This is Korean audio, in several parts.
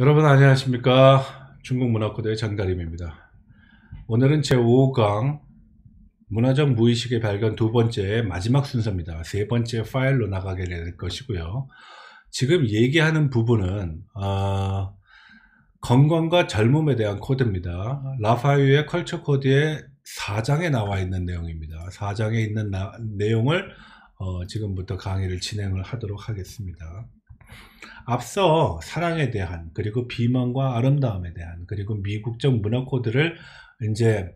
여러분 안녕하십니까. 중국문화코드의 전가림입니다. 오늘은 제5강 문화적 무의식의 발견 두 번째 마지막 순서입니다. 세 번째 파일로 나가게 될 것이고요. 지금 얘기하는 부분은 건강과 젊음에 대한 코드입니다. 라파유의 컬처 코드의 4장에 나와 있는 내용입니다. 4장에 있는 내용을 지금부터 강의를 진행을 하도록 하겠습니다. 앞서 사랑에 대한, 그리고 비만과 아름다움에 대한, 그리고 미국적 문화 코드를 이제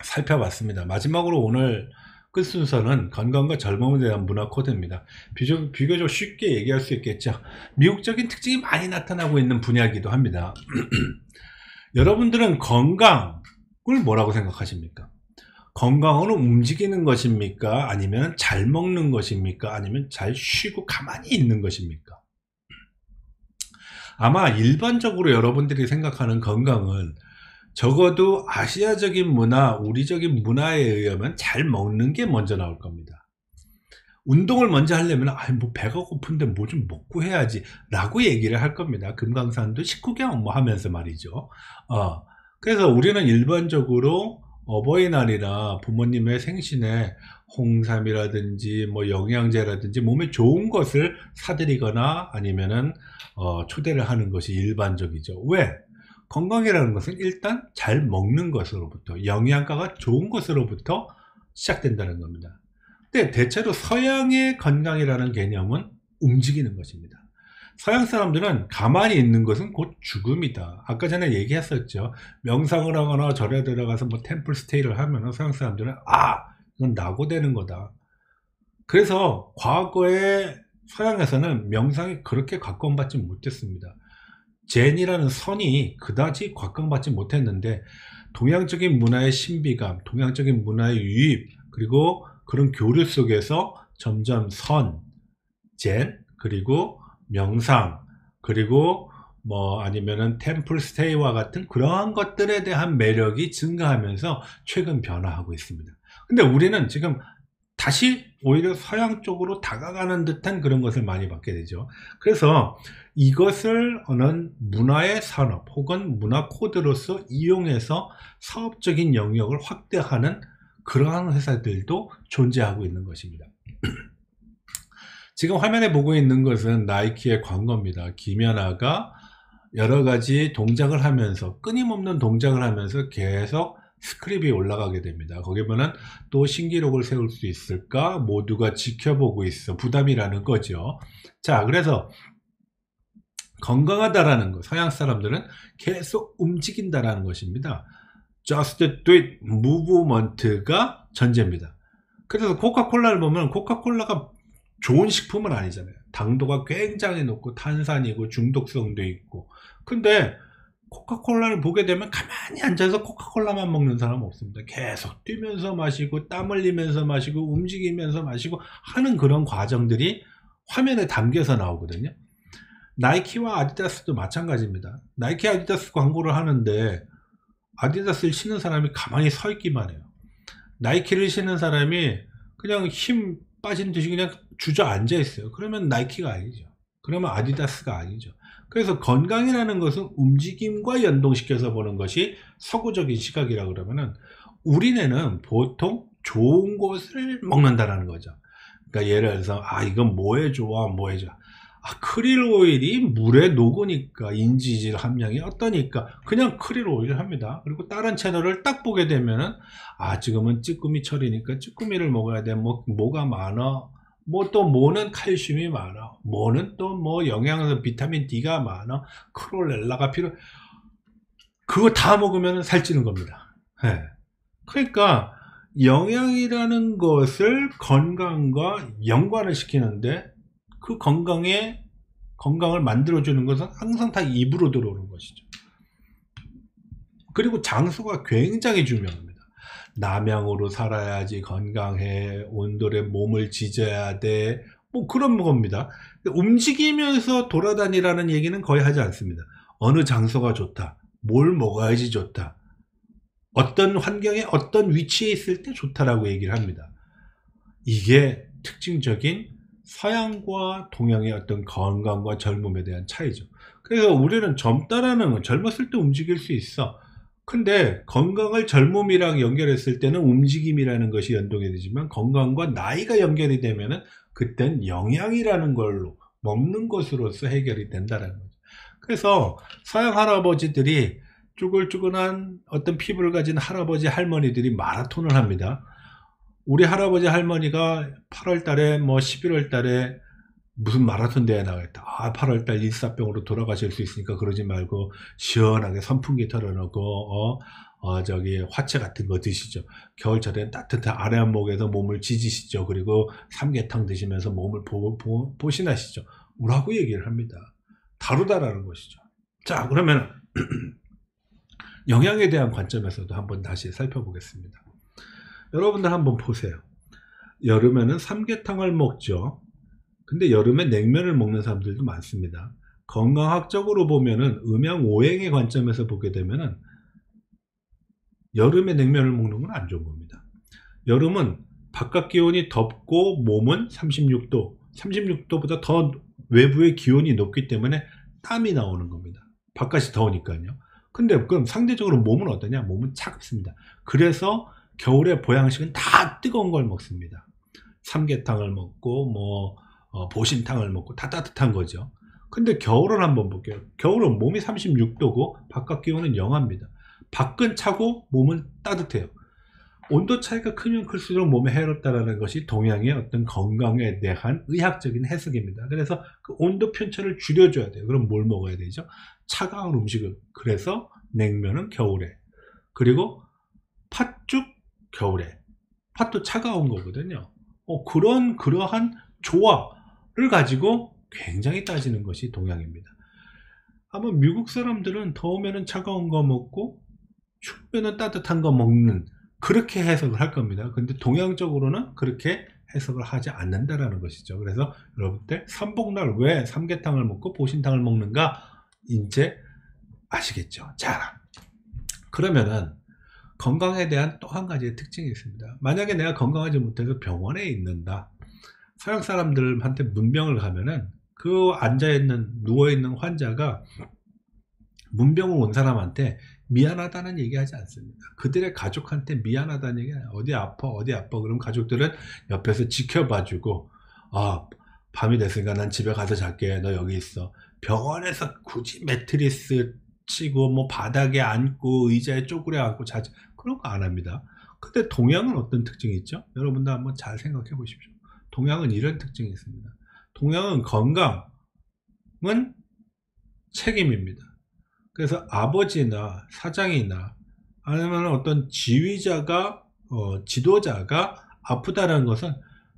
살펴봤습니다. 마지막으로 오늘 끝 순서는 건강과 젊음에 대한 문화 코드입니다. 비교적 쉽게 얘기할 수 있겠죠. 미국적인 특징이 많이 나타나고 있는 분야이기도 합니다. 여러분들은 건강을 뭐라고 생각하십니까? 건강은 움직이는 것입니까? 아니면 잘 먹는 것입니까? 아니면 잘 쉬고 가만히 있는 것입니까? 아마 일반적으로 여러분들이 생각하는 건강은 적어도 아시아적인 문화, 우리적인 문화에 의하면 잘 먹는 게 먼저 나올 겁니다. 운동을 먼저 하려면 뭐 배가 고픈데 뭐 좀 먹고 해야지 라고 얘기를 할 겁니다. 금강산도 식후경 뭐 하면서 말이죠. 그래서 우리는 일반적으로 어버이날이나 부모님의 생신에 홍삼이라든지 뭐 영양제라든지 몸에 좋은 것을 사드리거나 아니면은 초대를 하는 것이 일반적이죠. 왜? 건강이라는 것은 일단 잘 먹는 것으로부터, 영양가가 좋은 것으로부터 시작된다는 겁니다. 근데 대체로 서양의 건강이라는 개념은 움직이는 것입니다. 서양 사람들은 가만히 있는 것은 곧 죽음이다. 아까 전에 얘기했었죠. 명상을 하거나 절에 들어가서 뭐 템플 스테이를 하면 서양 사람들은 이건 낙오되는 거다. 그래서 과거에 서양에서는 명상이 그렇게 각광받지 못했습니다. 젠이라는 선이 그다지 각광받지 못했는데 동양적인 문화의 신비감, 동양적인 문화의 유입, 그리고 그런 교류 속에서 점점 선, 젠, 그리고 명상, 그리고 뭐 아니면은 템플 스테이와 같은 그러한 것들에 대한 매력이 증가하면서 최근 변화하고 있습니다. 근데 우리는 지금 다시 오히려 서양 쪽으로 다가가는 듯한 그런 것을 많이 받게 되죠. 그래서 이것을 어느 문화의 산업 혹은 문화 코드로서 이용해서 사업적인 영역을 확대하는 그러한 회사들도 존재하고 있는 것입니다. 지금 화면에 보고 있는 것은 나이키의 광고입니다. 김연아가 여러 가지 동작을 하면서, 끊임없는 동작을 하면서 계속 스크립이 올라가게 됩니다. 거기 보면 또 신기록을 세울 수 있을까? 모두가 지켜보고 있어. 부담이라는 거죠. 자, 그래서 건강하다라는 것, 서양 사람들은 계속 움직인다라는 것입니다. Just do it, 무브먼트가 전제입니다. 그래서 코카콜라를 보면 코카콜라가 좋은 식품은 아니잖아요. 당도가 굉장히 높고 탄산이고 중독성도 있고. 근데 코카콜라를 보게 되면 가만히 앉아서 코카콜라만 먹는 사람은 없습니다. 계속 뛰면서 마시고 땀 흘리면서 마시고 움직이면서 마시고 하는 그런 과정들이 화면에 담겨서 나오거든요. 나이키와 아디다스도 마찬가지입니다. 나이키 아디다스 광고를 하는데 아디다스를 신는 사람이 가만히 서 있기만 해요. 나이키를 신는 사람이 그냥 힘 빠진 듯이 그냥 주저앉아 있어요. 그러면 나이키가 아니죠. 그러면 아디다스가 아니죠. 그래서 건강이라는 것은 움직임과 연동시켜서 보는 것이 서구적인 시각이라고 그러면은 우리네는 보통 좋은 것을 먹는다라는 거죠. 그러니까 예를 들어서 이건 뭐에 좋아 뭐에 좋아. 크릴 오일이 물에 녹으니까 인지질 함량이 어떠니까 그냥 크릴 오일을 합니다. 그리고 다른 채널을 딱 보게 되면은 지금은 찌꾸미철이니까 찌꾸미를 먹어야 돼. 뭐가 많아. 뭐 또 뭐는 칼슘이 많아. 뭐는 또 뭐 영양소 비타민 D가 많아. 크롤렐라가 필요. 그거 다 먹으면 살찌는 겁니다. 네. 그러니까 영양이라는 것을 건강과 연관을 시키는데 그 건강을 만들어주는 것은 항상 다 입으로 들어오는 것이죠. 그리고 장소가 굉장히 중요합니다. 남양으로 살아야지 건강해, 온돌에 몸을 지져야 돼, 뭐 그런 겁니다. 움직이면서 돌아다니라는 얘기는 거의 하지 않습니다. 어느 장소가 좋다, 뭘 먹어야지 좋다, 어떤 환경에 어떤 위치에 있을 때 좋다라고 얘기를 합니다. 이게 특징적인 서양과 동양의 어떤 건강과 젊음에 대한 차이죠. 그래서 우리는 젊다라는 건 젊었을 때 움직일 수 있어. 근데 건강을 젊음이랑 연결했을 때는 움직임이라는 것이 연동이 되지만, 건강과 나이가 연결이 되면은 그땐 영양이라는 걸로, 먹는 것으로서 해결이 된다는 거죠. 그래서 서양 할아버지들이, 쭈글쭈글한 어떤 피부를 가진 할아버지 할머니들이 마라톤을 합니다. 우리 할아버지 할머니가 8월 달에 뭐 11월 달에 무슨 마라톤 대회 나가겠다. 8월 달 일사병으로 돌아가실 수 있으니까 그러지 말고 시원하게 선풍기 털어놓고 저기 화채 같은 거 드시죠. 겨울철엔 따뜻한 아랫목에서 몸을 지지시죠. 그리고 삼계탕 드시면서 몸을 보신하시죠. 라고 얘기를 합니다. 다르다라는 것이죠. 자, 그러면 영양에 대한 관점에서도 한번 다시 살펴보겠습니다. 여러분들 한번 보세요. 여름에는 삼계탕을 먹죠. 근데 여름에 냉면을 먹는 사람들도 많습니다. 건강학적으로 보면은 음양오행의 관점에서 보게 되면은 여름에 냉면을 먹는 건 안 좋은 겁니다. 여름은 바깥 기온이 덥고 몸은 36도, 36도보다 더 외부의 기온이 높기 때문에 땀이 나오는 겁니다. 바깥이 더우니까요. 근데 그럼 상대적으로 몸은 어떠냐? 몸은 차갑습니다. 그래서 겨울에 보양식은 다 뜨거운 걸 먹습니다. 삼계탕을 먹고 뭐 보신탕을 먹고 다 따뜻한 거죠. 근데 겨울은 한번 볼게요. 겨울은 몸이 36도고 바깥 기온은 영하입니다. 밖은 차고 몸은 따뜻해요. 온도 차이가 크면 클수록 몸에 해롭다는 것이 동양의 어떤 건강에 대한 의학적인 해석입니다. 그래서 그 온도 편차를 줄여줘야 돼요. 그럼 뭘 먹어야 되죠? 차가운 음식을. 그래서 냉면은 겨울에, 그리고 팥죽 겨울에. 팥도 차가운 거거든요. 그러한 조화를 가지고 굉장히 따지는 것이 동양입니다. 아마 미국 사람들은 더우면 차가운 거 먹고 추우면 따뜻한 거 먹는, 그렇게 해석을 할 겁니다. 근데 동양적으로는 그렇게 해석을 하지 않는다라는 것이죠. 그래서 여러분들 삼복날 왜 삼계탕을 먹고 보신탕을 먹는가 이제 아시겠죠. 자, 그러면은 건강에 대한 또 한 가지의 특징이 있습니다. 만약에 내가 건강하지 못해서 병원에 있는다. 서양 사람들한테 문병을 가면은 그 앉아있는, 누워있는 환자가 문병을 온 사람한테 미안하다는 얘기하지 않습니다. 그들의 가족한테 미안하다는 얘기, 어디 아파 어디 아파. 그럼 가족들은 옆에서 지켜봐주고, 밤이 됐으니까 난 집에 가서 잘게, 너 여기 있어. 병원에서 굳이 매트리스 치고 뭐 바닥에 앉고 의자에 쪼그려 앉고 자지, 그런 거 안 합니다. 근데 동양은 어떤 특징이 있죠? 여러분들 한번 잘 생각해 보십시오. 동양은 이런 특징이 있습니다. 동양은 건강은 책임입니다. 그래서 아버지나 사장이나 아니면 어떤 지휘자가, 지도자가 아프다는 것은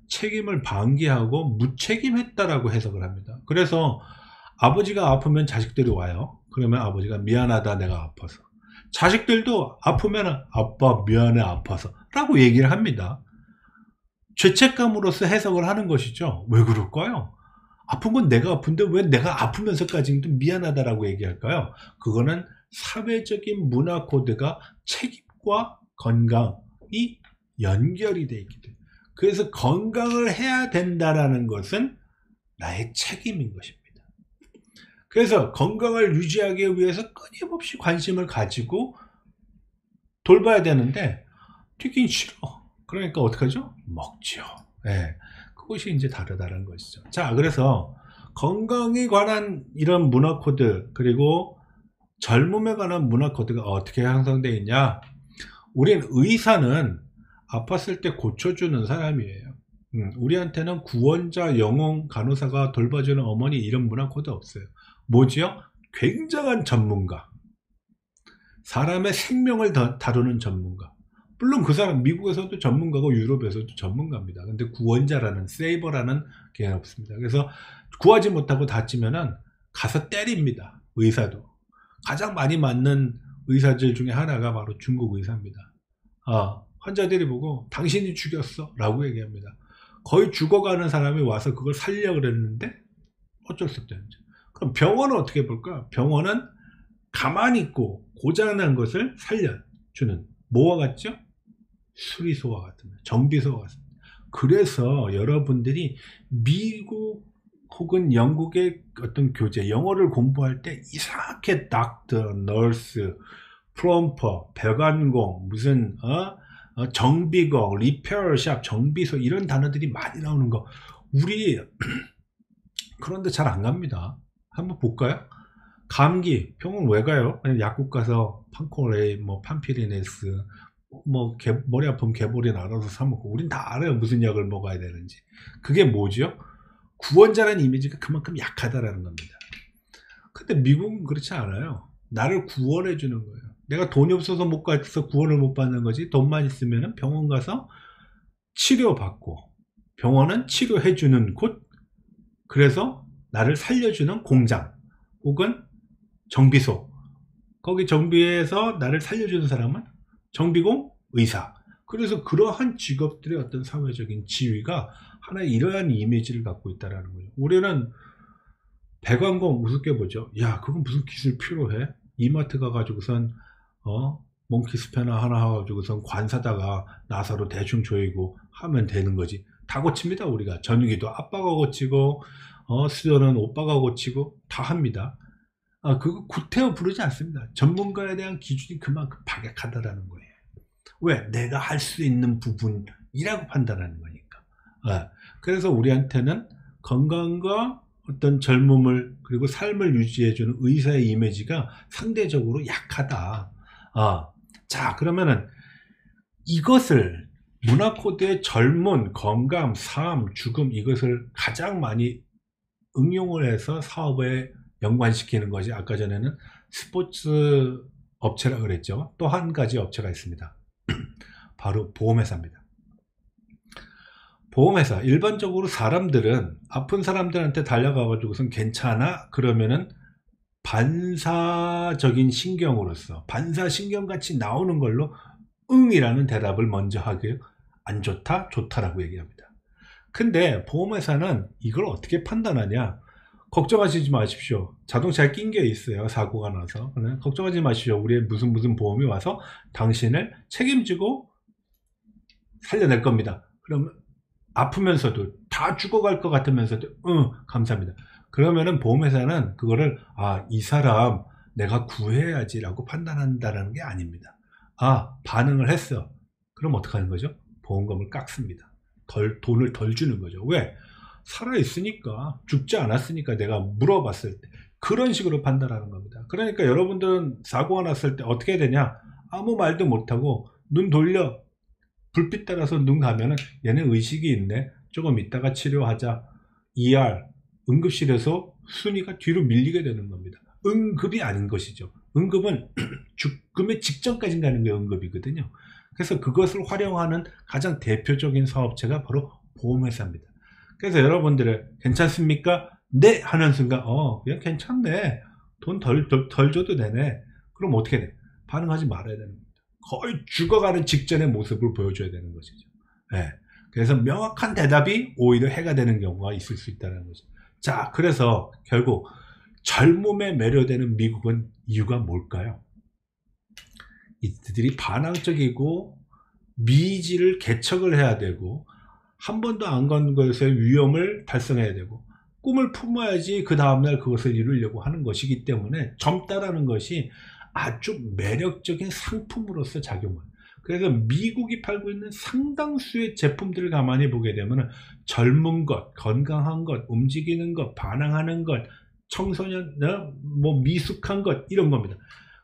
책임을 방기하고 무책임했다라고 해석을 합니다. 그래서 아버지가 아프면 자식들이 와요. 그러면 아버지가 미안하다, 내가 아파서. 자식들도 아프면 아빠 미안해, 아파서 라고 얘기를 합니다. 죄책감으로서 해석을 하는 것이죠. 왜 그럴까요? 아픈 건 내가 아픈데 왜 내가 아프면서까지도 미안하다라고 얘기할까요? 그거는 사회적인 문화 코드가 책임과 건강이 연결이 되어 있기 때문에, 그래서 건강을 해야 된다라는 것은 나의 책임인 것입니다. 그래서 건강을 유지하기 위해서 끊임없이 관심을 가지고 돌봐야 되는데 튀긴 싫어. 그러니까 어떡하죠? 먹죠. 네. 그것이 이제 다르다는 것이죠. 자, 그래서 건강에 관한 이런 문화 코드, 그리고 젊음에 관한 문화 코드가 어떻게 형성되어 있냐? 우린 의사는 아팠을 때 고쳐주는 사람이에요. 우리한테는 구원자, 영웅, 간호사가 돌봐주는 어머니, 이런 문화 코드 없어요. 뭐지요? 굉장한 전문가, 사람의 생명을 다루는 전문가. 물론 그 사람 미국에서도 전문가고 유럽에서도 전문가입니다. 근데 구원자라는, 세이버라는 개념이 없습니다. 그래서 구하지 못하고 다치면은 가서 때립니다. 의사도. 가장 많이 맞는 의사들 중에 하나가 바로 중국 의사입니다. 환자들이 보고 당신이 죽였어 라고 얘기합니다. 거의 죽어가는 사람이 와서 그걸 살려고 그랬는데 어쩔 수 없다는 거죠. 그럼 병원은 어떻게 볼까? 병원은 가만히 있고 고장난 것을 살려주는, 뭐와 같죠? 수리소와 같은, 정비소와 같습니다. 그래서 여러분들이 미국 혹은 영국의 어떤 교재, 영어를 공부할 때 이상하게 닥터, 널스, 프롬퍼, 배관공, 무슨 정비공, 리페어샵, 정비소 이런 단어들이 많이 나오는 거 우리 그런데 잘 안 갑니다. 한번 볼까요? 감기 병원 왜 가요? 그냥 약국 가서 판코레이, 뭐 판피리네스, 뭐 머리 아프면 개보린 알아서 사 먹고 우린 다 알아요. 무슨 약을 먹어야 되는지. 그게 뭐죠? 구원자라는 이미지가 그만큼 약하다라는 겁니다. 근데 미국은 그렇지 않아요. 나를 구원해 주는 거예요. 내가 돈이 없어서 못 가서 구원을 못 받는 거지. 돈만 있으면 병원 가서 치료받고, 병원은 치료해 주는 곳, 그래서 나를 살려주는 공장 혹은 정비소, 거기 정비해서 나를 살려주는 사람은 정비공, 의사. 그래서 그러한 직업들의 어떤 사회적인 지위가 하나의 이러한 이미지를 갖고 있다는 거예요. 우리는 배관공 우습게 보죠. 야, 그건 무슨 기술 필요해? 이마트 가가지고선 몽키 스패너 하나 가지고선 관 사다가 나사로 대충 조이고 하면 되는 거지. 다 고칩니다. 우리가 전기도 아빠가 고치고 수저는 오빠가 고치고 다 합니다. 그거 구태여 부르지 않습니다. 전문가에 대한 기준이 그만큼 박약하다라는 거예요. 왜? 내가 할 수 있는 부분이라고 판단하는 거니까. 그래서 우리한테는 건강과 어떤 젊음을 그리고 삶을 유지해주는 의사의 이미지가 상대적으로 약하다. 자, 그러면은 이것을 문화 코드의 젊은, 건강, 삶, 죽음 이것을 가장 많이 응용을 해서 사업에 연관시키는 것이 아까 전에는 스포츠 업체라 그랬죠. 또 한 가지 업체가 있습니다. 바로 보험회사입니다. 보험회사, 일반적으로 사람들은 아픈 사람들한테 달려가가지고선 괜찮아? 그러면은 반사적인 신경으로서 반사신경같이 나오는 걸로 응이라는 대답을 먼저 하고요. 안 좋다? 좋다라고 얘기합니다. 근데 보험회사는 이걸 어떻게 판단하냐? 걱정하시지 마십시오. 자동차에 낀 게 있어요. 사고가 나서. 걱정하지 마십시오. 우리의 무슨 보험이 와서 당신을 책임지고 살려낼 겁니다. 그러면 아프면서도 다 죽어갈 것 같으면서도 감사합니다. 그러면은 보험회사는 그거를 이 사람 내가 구해야지 라고 판단한다는 게 아닙니다. 반응을 했어. 그럼 어떻게 하는 거죠? 보험금을 깎습니다. 돈을 덜 주는 거죠. 왜? 살아있으니까, 죽지 않았으니까 내가 물어봤을 때 그런 식으로 판단하는 겁니다. 그러니까 여러분들은 사고가 났을 때 어떻게 되냐? 아무 말도 못하고 눈 돌려 불빛 따라서 눈 가면은 얘는 의식이 있네, 조금 있다가 치료하자. ER, 응급실에서 순위가 뒤로 밀리게 되는 겁니다. 응급이 아닌 것이죠. 응급은 죽음의 직전까지 가는 게 응급이거든요. 그래서 그것을 활용하는 가장 대표적인 사업체가 바로 보험회사입니다. 그래서 여러분들은 괜찮습니까? 네! 하는 순간 그냥 괜찮네, 돈 덜 줘도 되네. 그럼 어떻게 돼? 반응하지 말아야 되는 겁니다. 거의 죽어가는 직전의 모습을 보여줘야 되는 것이죠. 네. 그래서 명확한 대답이 오히려 해가 되는 경우가 있을 수 있다는 거죠. 자, 그래서 결국 젊음에 매료되는 미국은 이유가 뭘까요? 이들이 반항적이고 미지를 개척을 해야 되고 한 번도 안 간 것의 위험을 달성해야 되고 꿈을 품어야지 그 다음날 그것을 이루려고 하는 것이기 때문에 젊다라는 것이 아주 매력적인 상품으로서 작용을. 그래서 미국이 팔고 있는 상당수의 제품들을 가만히 보게 되면 젊은 것, 건강한 것, 움직이는 것, 반항하는 것, 청소년, 미숙한 것, 이런 겁니다.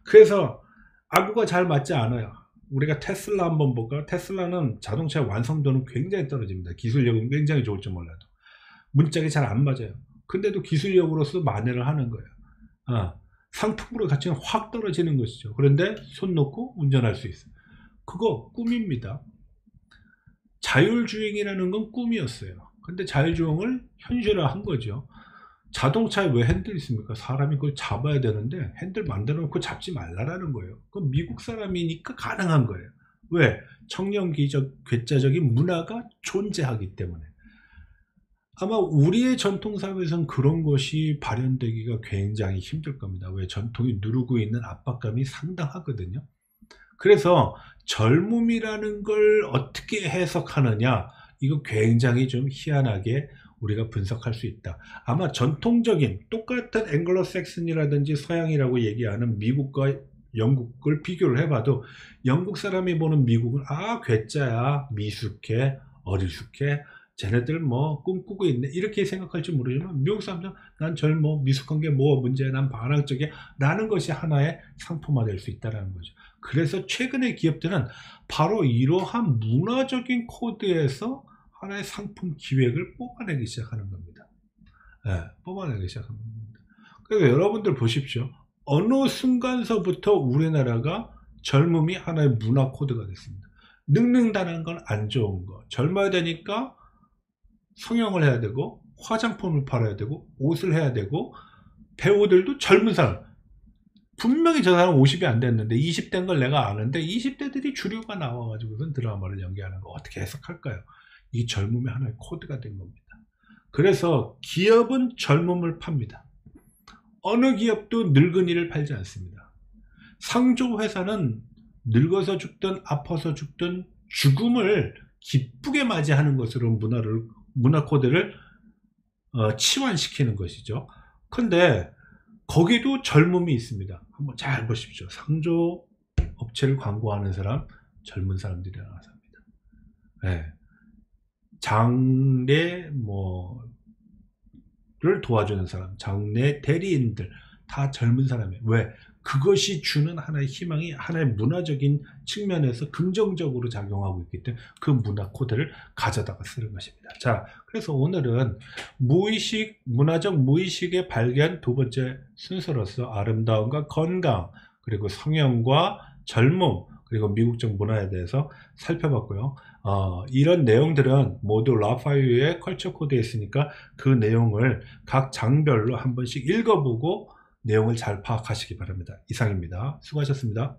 그래서 아구가 잘 맞지 않아요. 우리가 테슬라 한번 볼까요? 테슬라는 자동차의 완성도는 굉장히 떨어집니다. 기술력은 굉장히 좋을지 몰라도 문짝이 잘 안 맞아요. 근데도 기술력으로서 만회를 하는 거예요. 상품으로 가치는 확 떨어지는 것이죠. 그런데 손 놓고 운전할 수 있어요. 그거 꿈입니다. 자율주행이라는 건 꿈이었어요. 근데 자율주행을 현실화한 거죠. 자동차에 왜 핸들 있습니까? 사람이 그걸 잡아야 되는데 핸들 만들어 놓고 잡지 말라라는 거예요. 그건 미국 사람이니까 가능한 거예요. 왜? 청렴기적 괴짜적인 문화가 존재하기 때문에. 아마 우리의 전통사회에서는 그런 것이 발현되기가 굉장히 힘들 겁니다. 왜? 전통이 누르고 있는 압박감이 상당하거든요. 그래서 젊음이라는 걸 어떻게 해석하느냐, 이거 굉장히 좀 희한하게 우리가 분석할 수 있다. 아마 전통적인 똑같은 앵글로색슨이라든지 서양이라고 얘기하는 미국과 영국을 비교를 해봐도 영국 사람이 보는 미국은 괴짜야, 미숙해, 어리숙해, 쟤네들 뭐 꿈꾸고 있네 이렇게 생각할지 모르지만 미국 사람들은 난 젊어, 미숙한 게 뭐가 문제야, 난 반항적이야 라는 것이 하나의 상품화 될 수 있다는 거죠. 그래서 최근의 기업들은 바로 이러한 문화적인 코드에서 하나의 상품 기획을 뽑아내기 시작하는 겁니다. 뽑아내기 시작하는 겁니다. 그래서 여러분들 보십시오. 어느 순간서부터 우리나라가 젊음이 하나의 문화 코드가 됐습니다. 늙는다는 건 안 좋은 거. 젊어야 되니까 성형을 해야 되고 화장품을 팔아야 되고 옷을 해야 되고 배우들도 젊은 사람, 분명히 저 사람 50이 안 됐는데 20대인 걸 내가 아는데 20대들이 주류가 나와가지고선 드라마를 연기하는 거 어떻게 해석할까요? 이 젊음의 하나의 코드가 된 겁니다. 그래서 기업은 젊음을 팝니다. 어느 기업도 늙은이를 팔지 않습니다. 상조회사는 늙어서 죽든 아파서 죽든 죽음을 기쁘게 맞이하는 것으로 문화 코드를 치환시키는 것이죠. 근데 거기도 젊음이 있습니다. 한번 잘 보십시오. 상조 업체를 광고하는 사람, 젊은 사람들이 나와서 합니다. 장례 를 도와주는 사람, 장례 대리인들 다 젊은 사람이에요. 왜? 그것이 주는 하나의 희망이 하나의 문화적인 측면에서 긍정적으로 작용하고 있기 때문에 그 문화 코드를 가져다가 쓰는 것입니다. 자, 그래서 오늘은 문화적 무의식의 발견 두 번째 순서로서 아름다움과 건강, 그리고 성형과 젊음, 그리고 미국적 문화에 대해서 살펴봤고요. 이런 내용들은 모두 라파유의 컬처 코드에 있으니까 그 내용을 각 장별로 한 번씩 읽어보고 내용을 잘 파악하시기 바랍니다. 이상입니다. 수고하셨습니다.